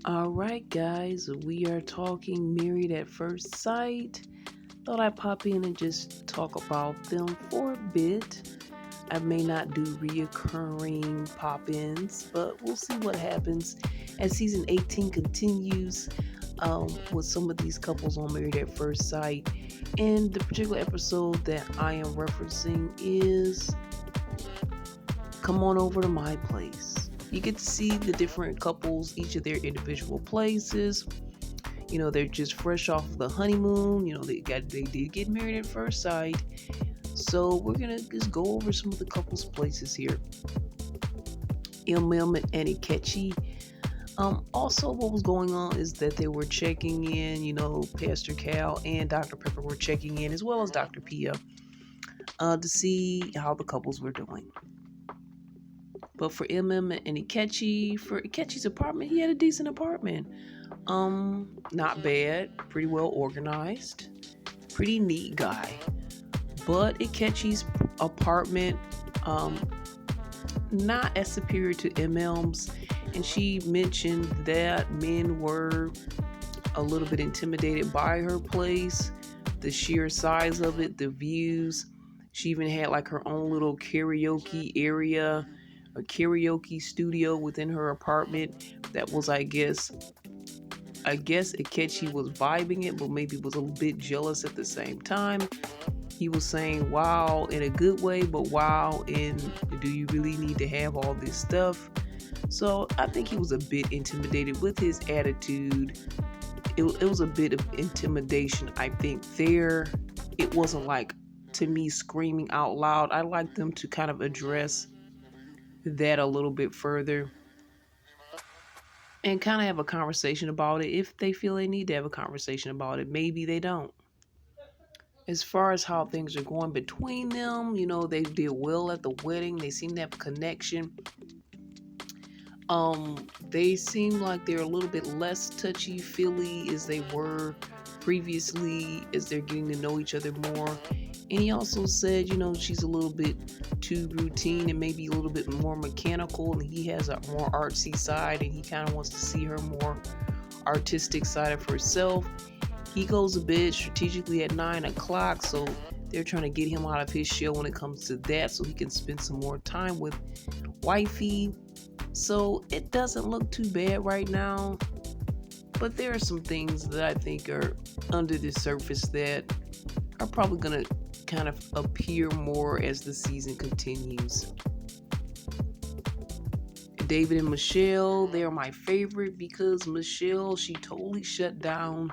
All right, guys, we are talking Married at First Sight. Thought I'd pop in and just talk about them for a bit. I may not do reoccurring pop ins, but we'll see what happens as season 18 continues with some of these couples on Married at First Sight. And the particular episode that I am referencing is Come On Over to My Place. You get to see the different couples, each of their individual places. They're just fresh off of the honeymoon. They did get married at first sight. So we're gonna just go over some of the couples' places here. MM and Ikechi. Also, what was going on is that they were checking in. Pastor Cal and Dr. Pepper were checking in, as well as Dr. Pia, to see how the couples were doing. But for MM and Ikechi, for Ikechi's apartment, he had a decent apartment. Not bad, pretty well organized, pretty neat guy. But Ikechi's apartment, not as superior to MM's, and she mentioned that men were a little bit intimidated by her place, the sheer size of it, the views. She even had like her own little karaoke area, a karaoke studio within her apartment that was, I guess Ikechi was vibing it, but maybe was a bit jealous at the same time. He was saying, wow, in a good way, but wow, do you really need to have all this stuff? So I think he was a bit intimidated with his attitude. It was a bit of intimidation, I think, there. It wasn't like, to me, screaming out loud. I like them to kind of address that a little bit further and kind of have a conversation about it if they feel they need to have a conversation about it. Maybe they don't. As far as how things are going between them, they did well at the wedding. They seem to have a connection. They seem like they're a little bit less touchy-feely as they were previously, as they're getting to know each other more. And he also said, she's a little bit too routine and maybe a little bit more mechanical, and he has a more artsy side, and he kind of wants to see her more artistic side of herself. He goes to bed strategically at 9 o'clock, so they're trying to get him out of his shell when it comes to that, so he can spend some more time with wifey. So it doesn't look too bad right now, but there are some things that I think are under the surface that are probably going to kind of appear more as the season continues. David and Michelle, they are my favorite because Michelle, she totally shut down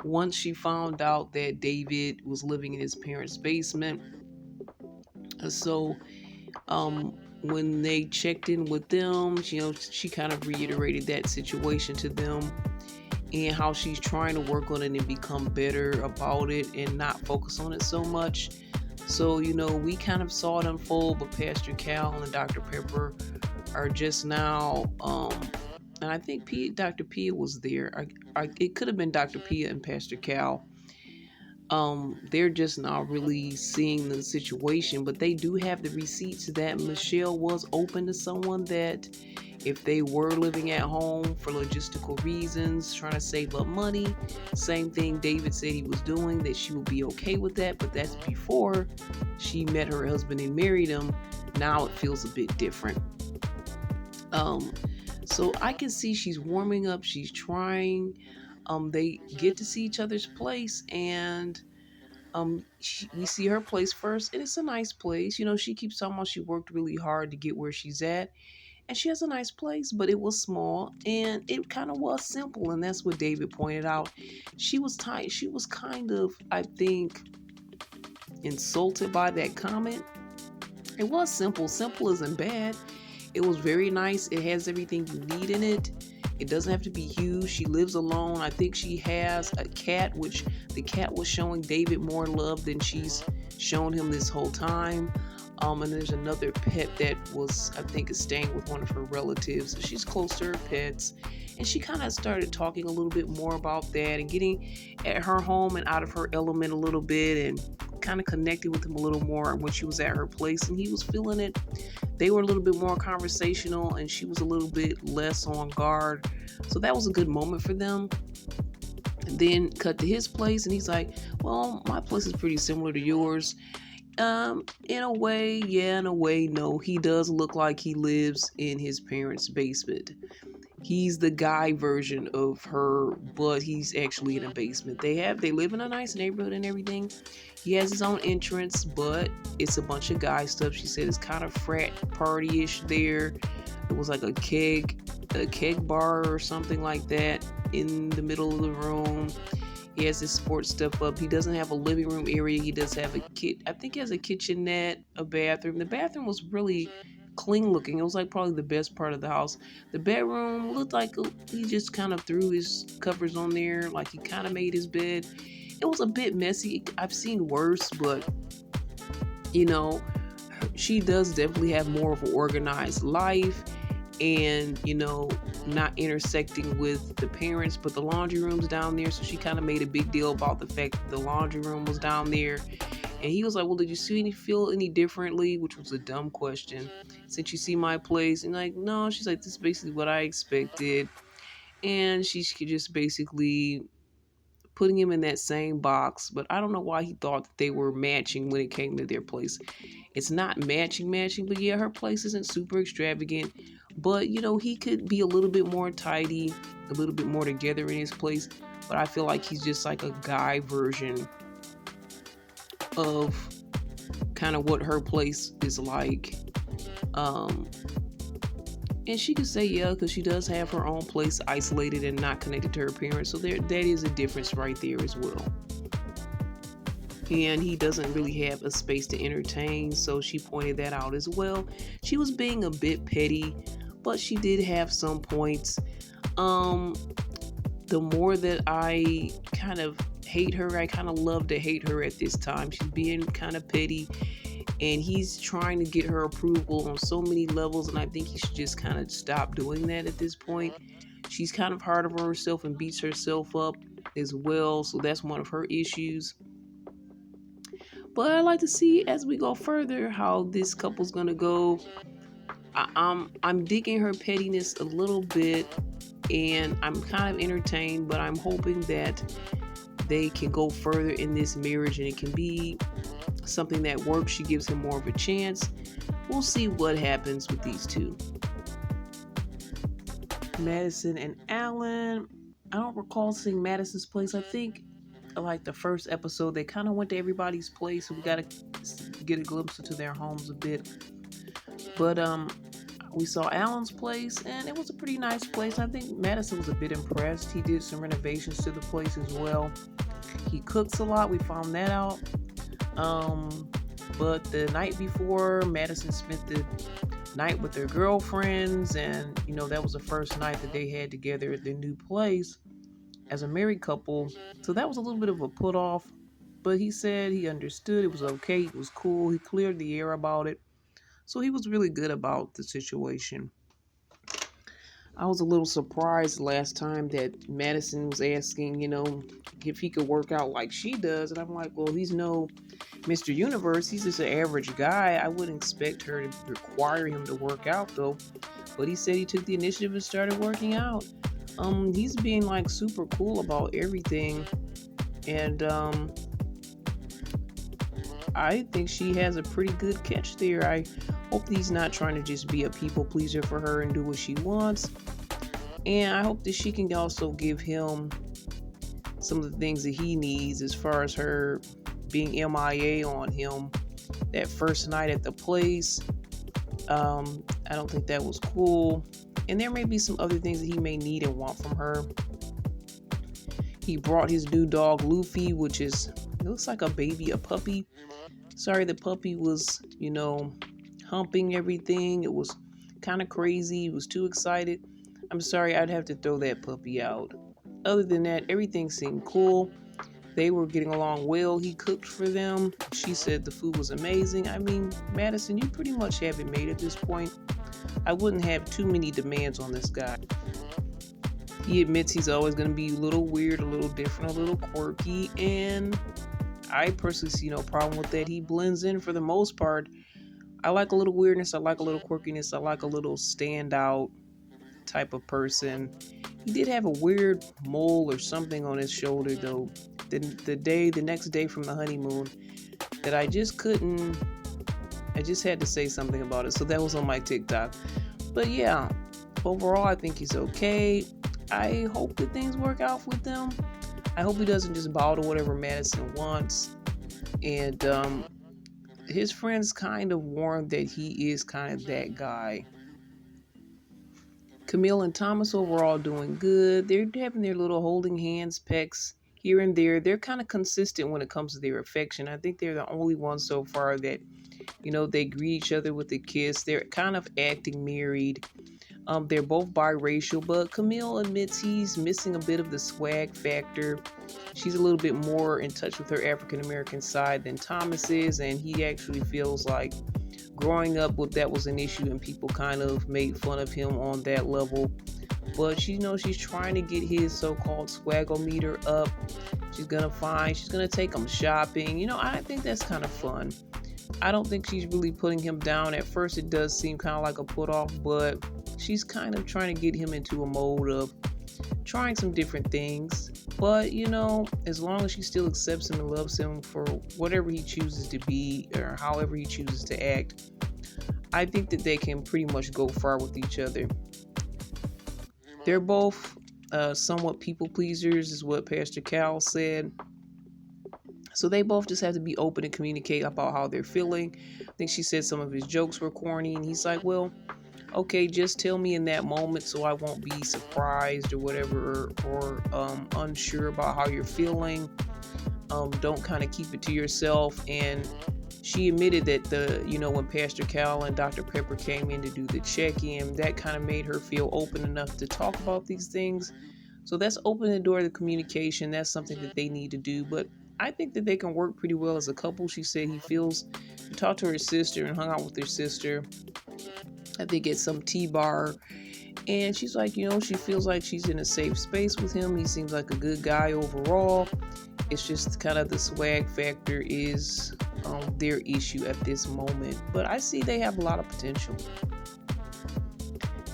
once she found out that David was living in his parents' basement. So when they checked in with them, she kind of reiterated that situation to them and how she's trying to work on it and become better about it and not focus on it so much. So, we kind of saw it unfold, but Pastor Cal and Dr. Pepper are just now, and I think Dr. Pia was there. It could have been Dr. Pia and Pastor Cal. They're just now really seeing the situation, but they do have the receipts that Michelle was open to someone that if they were living at home for logistical reasons, trying to save up money, same thing David said he was doing, that she would be okay with that, but that's before she met her husband and married him. Now it feels a bit different. So I can see she's warming up, she's trying. They get to see each other's place, and we see her place first, and it's a nice place. She keeps talking about she worked really hard to get where she's at, and she has a nice place, but it was small, and it kind of was simple, and that's what David pointed out. She was tight. She was kind of, I think, insulted by that comment. It was simple. Simple isn't bad. It was very nice. It has everything you need in it. It doesn't have to be huge. She lives alone. I think she has a cat, which the cat was showing David more love than she's shown him this whole time. And there's another pet that was, I think, is staying with one of her relatives. So she's close to her pets. And she kind of started talking a little bit more about that and getting at her home and out of her element a little bit and kind of connected with him a little more when she was at her place, and he was feeling it. They were a little bit more conversational, and she was a little bit less on guard. So that was a good moment for them. And then cut to his place, and he's like, "Well, my place is pretty similar to yours. In a way, yeah, in a way, no. He does look like he lives in his parents' basement. He's the guy version of her, but he's actually in a basement. They live in a nice neighborhood and everything. He has his own entrance, but it's a bunch of guy stuff. She said it's kind of frat party-ish there. It was like a keg bar or something like that in the middle of the room. He has his sports stuff up. He doesn't have a living room area. He does have I think he has a kitchenette, a bathroom. The bathroom was really clean looking. It was like probably the best part of the house. The bedroom looked like he just kind of threw his covers on there, like he kind of made his bed. It was a bit messy. I've seen worse, but you know, she does definitely have more of an organized life, and not intersecting with the parents. But the laundry room's down there, so she kind of made a big deal about the fact that the laundry room was down there. And he was like, "Well, did you feel any differently?" Which was a dumb question. "Since you see my place," and like, no, she's like, "This is basically what I expected." And she's just basically putting him in that same box. But I don't know why he thought that they were matching when it came to their place. It's not matching, but yeah, her place isn't super extravagant. But he could be a little bit more tidy, a little bit more together in his place. But I feel like he's just like a guy version of kind of what her place is like. And she could say yeah, because she does have her own place, isolated and not connected to her parents. So that is a difference right there as well. And he doesn't really have a space to entertain, so she pointed that out as well. She was being a bit petty, but she did have some points. The more that I kind of hate her, I kind of love to hate her at this time. She's being kind of petty, and he's trying to get her approval on so many levels, and I think he should just kind of stop doing that at this point. She's kind of hard on herself and beats herself up as well, so that's one of her issues. But I'd like to see as we go further how this couple's gonna go. I'm digging her pettiness a little bit, and I'm kind of entertained, but I'm hoping that they can go further in this marriage and it can be something that works. She gives him more of a chance. We'll see what happens with these two. Madison and Alan. I don't recall seeing Madison's place. I think like the first episode they kind of went to everybody's place, so we got to get a glimpse into their homes a bit. But we saw Alan's place, and it was a pretty nice place. I think Madison was a bit impressed. He did some renovations to the place as well. He cooks a lot. We found that out. But the night before, Madison spent the night with their girlfriends, and that was the first night that they had together at their new place as a married couple. So that was a little bit of a put off, but he said he understood. It was okay. It was cool. He cleared the air about it. So he was really good about the situation. I was a little surprised last time that Madison was asking, if he could work out like she does. And I'm like, well, he's no Mr. Universe. He's just an average guy. I wouldn't expect her to require him to work out, though. But he said he took the initiative and started working out. He's being like super cool about everything. And I think she has a pretty good catch there. I hope he's not trying to just be a people pleaser for her and do what she wants. And I hope that she can also give him some of the things that he needs, as far as her being MIA on him that first night at the place. I don't think that was cool. And there may be some other things that he may need and want from her. He brought his new dog, Luffy, which it looks like a puppy. Sorry, the puppy was, humping everything. It was kind of crazy. He was too excited. I'm sorry, I'd have to throw that puppy out. Other than that, everything seemed cool. They were getting along well. He cooked for them. She said the food was amazing. I mean, Madison, you pretty much have it made at this point. I wouldn't have too many demands on this guy. He admits he's always going to be a little weird, a little different, a little quirky, and I personally see no problem with that. He blends in for the most part. I like a little weirdness. I like a little quirkiness. I like a little standout type of person. He did have a weird mole or something on his shoulder though. The next day from the honeymoon, that I just couldn't. I just had to say something about it. So that was on my TikTok. But yeah, overall, I think he's okay. I hope that things work out with them. I hope he doesn't just bow to whatever Madison wants. And his friends kind of warned that he is kind of that guy. Camille and Thomas overall doing good. They're having their little holding hands, pecks here and there. They're kind of consistent when it comes to their affection. I think they're the only ones so far that, they greet each other with a kiss. They're kind of acting married. They're both biracial, but Camille admits he's missing a bit of the swag factor. She's a little bit more in touch with her African American side than Thomas is, and he actually feels like growing up with that was an issue, and people kind of made fun of him on that level. But she knows she's trying to get his so-called swagometer up. She's gonna take him shopping. I think that's kind of fun. I don't think she's really putting him down. At first, it does seem kind of like a put off, but she's kind of trying to get him into a mode of trying some different things. But, as long as she still accepts him and loves him for whatever he chooses to be or however he chooses to act, I think that they can pretty much go far with each other. They're both somewhat people pleasers, is what Pastor Cal said. So they both just have to be open and communicate about how they're feeling. I think she said some of his jokes were corny, and he's like, well, okay, just tell me in that moment so I won't be surprised or whatever, or unsure about how you're feeling. Don't kind of keep it to yourself. And she admitted that when Pastor Cal and Dr. Pepper came in to do the check-in, that kind of made her feel open enough to talk about these things. So that's open the door to communication. That's something that they need to do. But I think that they can work pretty well as a couple. She said she talked to her sister and hung out with her sister, I think at some tea bar. And she's like, she feels like she's in a safe space with him. He seems like a good guy overall. It's just kind of the swag factor is their issue at this moment. But I see they have a lot of potential.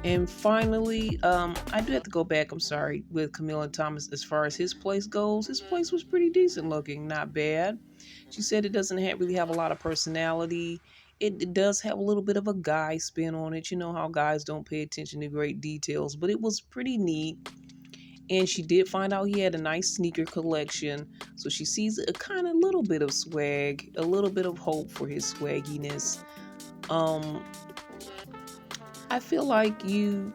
And finally, I do have to go back, I'm sorry, with Camille and Thomas as far as his place goes. His place was pretty decent looking, not bad. She said it doesn't really have a lot of personality. It does have a little bit of a guy spin on it. You know how guys don't pay attention to great details, but it was pretty neat. And she did find out he had a nice sneaker collection. So she sees a kind of little bit of swag, a little bit of hope for his swagginess. Um, I feel like you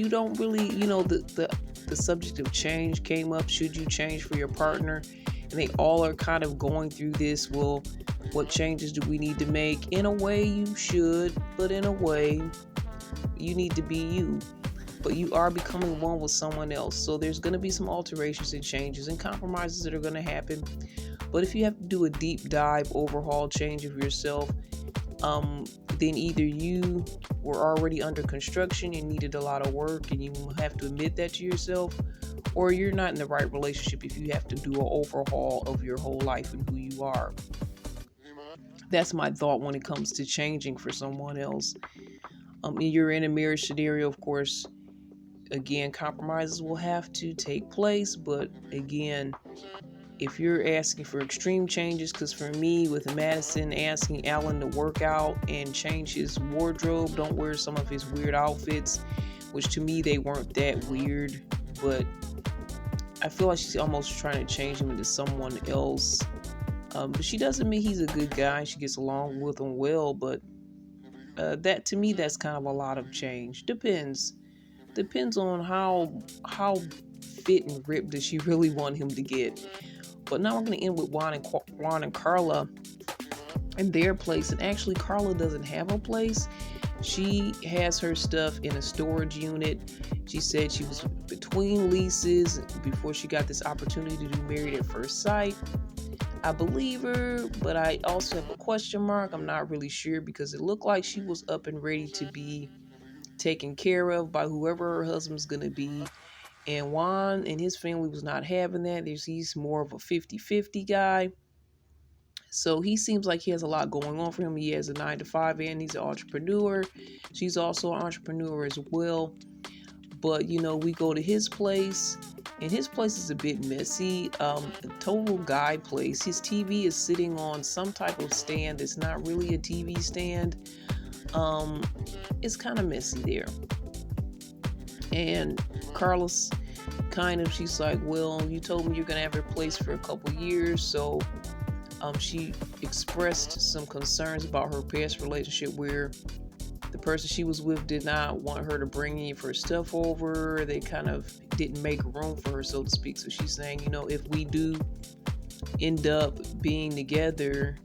don't really, the subject of change came up. Should you change for your partner? And they all are kind of going through this. Well, what changes do we need to make? In a way, you should, but in a way, you need to be you. But you are becoming one with someone else. So there's going to be some alterations and changes and compromises that are going to happen. But if you have to do a deep dive, overhaul, change of yourself, then either you were already under construction and needed a lot of work and you have to admit that to yourself, or you're not in the right relationship if you have to do an overhaul of your whole life and who you are. That's my thought when it comes to changing for someone else. You're in a marriage scenario, of course, again, compromises will have to take place, but again, if you're asking for extreme changes, because for me, with Madison asking Alan to work out and change his wardrobe, don't wear some of his weird outfits, which to me, they weren't that weird, but I feel like she's almost trying to change him into someone else. But she doesn't admit he's a good guy. She gets along with him well, but that to me, that's kind of a lot of change. Depends on how fit and ripped does she really want him to get. But now we're going to end with Juan and Carla and their place. And actually, Carla doesn't have a place. She has her stuff in a storage unit. She said she was between leases before she got this opportunity to do Married at First Sight. I believe her, but I also have a question mark. I'm not really sure because it looked like she was up and ready to be taken care of by whoever her husband's going to be. And Juan and his family was not having that. He's more of a 50-50 guy. So he seems like he has a lot going on for him. He has a 9 to 5 and he's an entrepreneur. She's also an entrepreneur as well. But we go to his place, and his place is a bit messy. A total guy place. His TV is sitting on some type of stand that's not really a TV stand. It's kind of messy there. And Carlos she's like, well, you told me you're gonna have her place for a couple years, so she expressed some concerns about her past relationship where the person she was with did not want her to bring any of her stuff over. They kind of didn't make room for her, so to speak. So she's saying, if we do end up being together,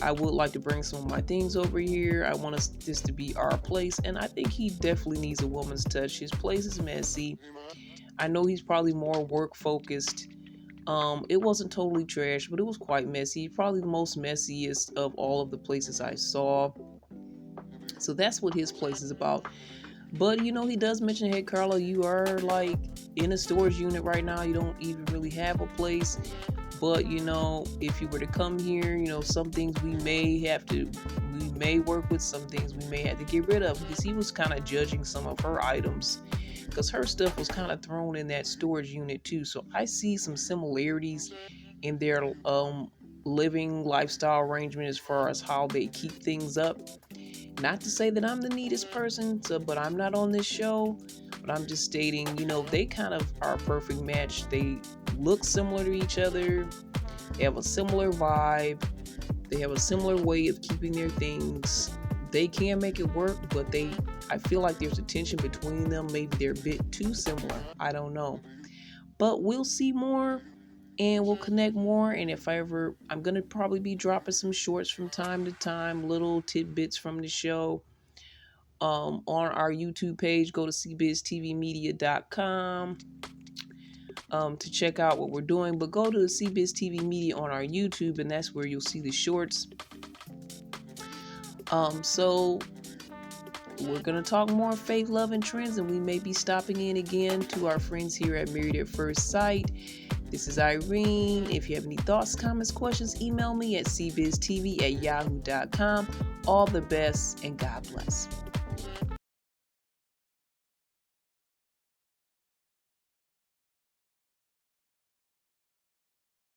I would like to bring some of my things over here. I want this to be our place. And I think he definitely needs a woman's touch. His place is messy. I know he's probably more work focused. It wasn't totally trash, but it was quite messy. Probably the most messiest of all of the places I saw. So that's what his place is about. But he does mention, hey Carla, you are like in a storage unit right now. You don't even really have a place. But if you were to come here, some things we may work with, some things we may have to get rid of, because he was kind of judging some of her items, because her stuff was kind of thrown in that storage unit too. So I see some similarities in their living lifestyle arrangement as far as how they keep things up. Not to say that I'm the neatest person, but I'm not on this show. But I'm just stating, they kind of are a perfect match. They look similar to each other. They have a similar vibe. They have a similar way of keeping their things. They can make it work, but I feel like there's a tension between them. Maybe they're a bit too similar. I don't know. But we'll see more and we'll connect more. And if I'm going to probably be dropping some shorts from time to time, little tidbits from the show. On our YouTube page, go to cbiztvmedia.com to check out what we're doing. But go to the CBiz TV Media on our YouTube, and that's where you'll see the shorts. So we're going to talk more faith, love, and trends, and we may be stopping in again to our friends here at Married at First Sight. This is Irene. If you have any thoughts, comments, questions, email me at cbiztv@yahoo.com. All the best, and God bless.